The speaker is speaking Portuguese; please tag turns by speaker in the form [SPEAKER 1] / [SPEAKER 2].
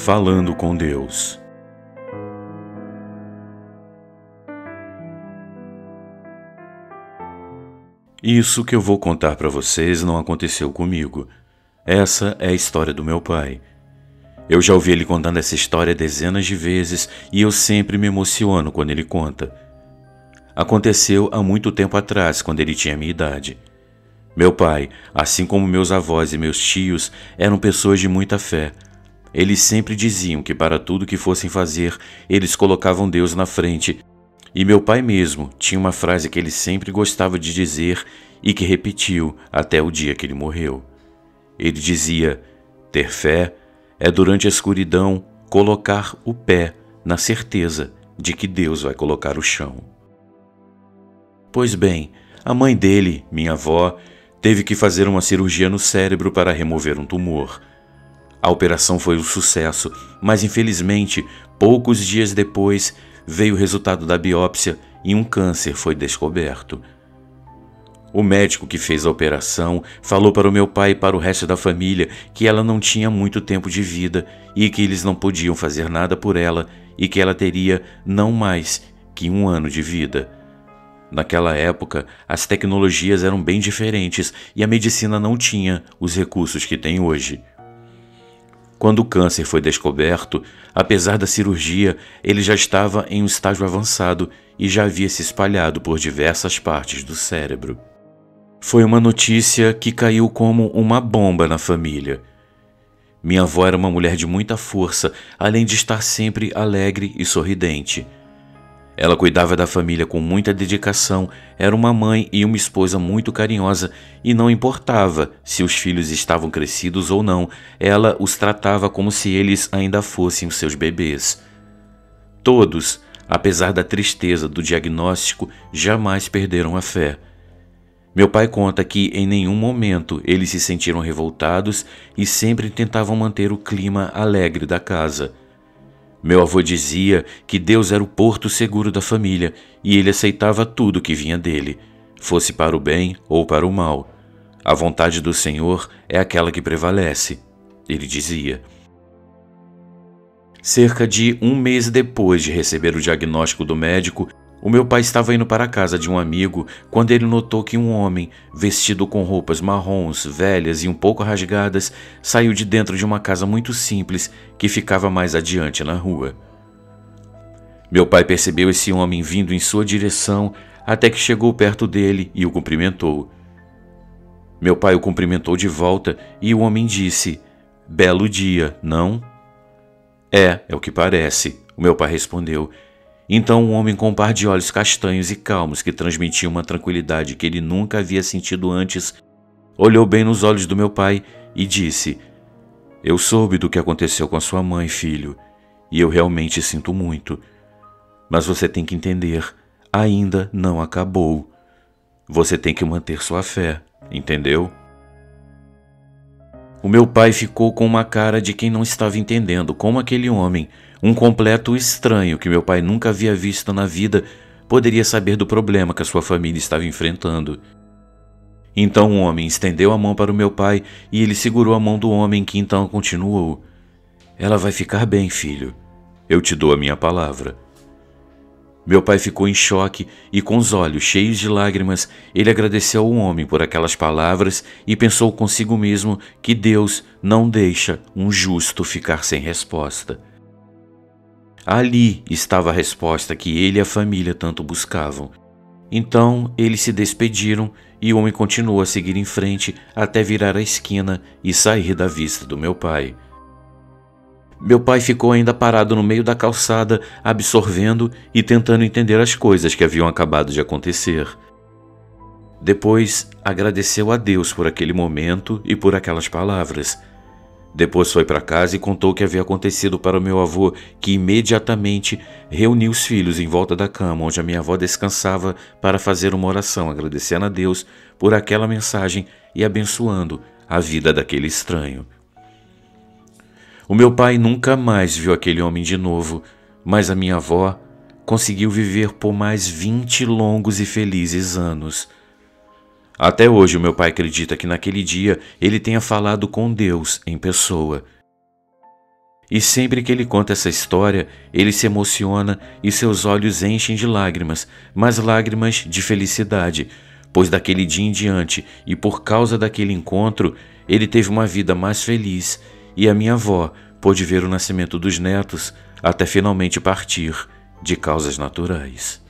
[SPEAKER 1] Falando com Deus. Isso que eu vou contar para vocês não aconteceu comigo. Essa é a história do meu pai. Eu já ouvi ele contando essa história dezenas de vezes e eu sempre me emociono quando ele conta. Aconteceu há muito tempo atrás, quando ele tinha minha idade. Meu pai, assim como meus avós e meus tios, eram pessoas de muita fé. Eles sempre diziam que para tudo que fossem fazer, eles colocavam Deus na frente. E meu pai mesmo tinha uma frase que ele sempre gostava de dizer e que repetiu até o dia que ele morreu. Ele dizia: ter fé é, durante a escuridão, colocar o pé na certeza de que Deus vai colocar o chão. Pois bem, a mãe dele, minha avó, teve que fazer uma cirurgia no cérebro para remover um tumor. A operação foi um sucesso, mas infelizmente, poucos dias depois, veio o resultado da biópsia e um câncer foi descoberto. O médico que fez a operação falou para o meu pai e para o resto da família que ela não tinha muito tempo de vida e que eles não podiam fazer nada por ela e que ela teria não mais que 1 ano de vida. Naquela época, as tecnologias eram bem diferentes e a medicina não tinha os recursos que tem hoje. Quando o câncer foi descoberto, apesar da cirurgia, ele já estava em um estágio avançado e já havia se espalhado por diversas partes do cérebro. Foi uma notícia que caiu como uma bomba na família. Minha avó era uma mulher de muita força, além de estar sempre alegre e sorridente. Ela cuidava da família com muita dedicação, era uma mãe e uma esposa muito carinhosa e não importava se os filhos estavam crescidos ou não, ela os tratava como se eles ainda fossem os seus bebês. Todos, apesar da tristeza do diagnóstico, jamais perderam a fé. Meu pai conta que em nenhum momento eles se sentiram revoltados e sempre tentavam manter o clima alegre da casa. Meu avô dizia que Deus era o porto seguro da família e ele aceitava tudo que vinha dele, fosse para o bem ou para o mal. A vontade do Senhor é aquela que prevalece, ele dizia. Cerca de 1 mês depois de receber o diagnóstico do médico, o meu pai estava indo para a casa de um amigo quando ele notou que um homem, vestido com roupas marrons, velhas e um pouco rasgadas, saiu de dentro de uma casa muito simples que ficava mais adiante na rua. Meu pai percebeu esse homem vindo em sua direção até que chegou perto dele e o cumprimentou. Meu pai o cumprimentou de volta e o homem disse: "Belo dia, não?" É o que parece", o meu pai respondeu. Então um homem com um par de olhos castanhos e calmos que transmitia uma tranquilidade que ele nunca havia sentido antes, olhou bem nos olhos do meu pai e disse: "Eu soube do que aconteceu com a sua mãe, filho, e eu realmente sinto muito. Mas você tem que entender, ainda não acabou. Você tem que manter sua fé, entendeu?" O meu pai ficou com uma cara de quem não estava entendendo como aquele homem, um completo estranho que meu pai nunca havia visto na vida, poderia saber do problema que a sua família estava enfrentando. Então o homem estendeu a mão para o meu pai e ele segurou a mão do homem, que então continuou: "Ela vai ficar bem, filho. Eu te dou a minha palavra." Meu pai ficou em choque e, com os olhos cheios de lágrimas, ele agradeceu ao homem por aquelas palavras e pensou consigo mesmo que Deus não deixa um justo ficar sem resposta. Ali estava a resposta que ele e a família tanto buscavam. Então eles se despediram e o homem continuou a seguir em frente até virar a esquina e sair da vista do meu pai. Meu pai ficou ainda parado no meio da calçada, absorvendo e tentando entender as coisas que haviam acabado de acontecer. Depois, agradeceu a Deus por aquele momento e por aquelas palavras. Depois foi para casa e contou o que havia acontecido para o meu avô, que imediatamente reuniu os filhos em volta da cama onde a minha avó descansava para fazer uma oração, agradecendo a Deus por aquela mensagem e abençoando a vida daquele estranho. O meu pai nunca mais viu aquele homem de novo, mas a minha avó conseguiu viver por mais 20 longos e felizes anos. Até hoje o meu pai acredita que naquele dia ele tenha falado com Deus em pessoa. E sempre que ele conta essa história, ele se emociona e seus olhos enchem de lágrimas, mas lágrimas de felicidade, pois daquele dia em diante e por causa daquele encontro, ele teve uma vida mais feliz e a minha avó pôde ver o nascimento dos netos até finalmente partir de causas naturais.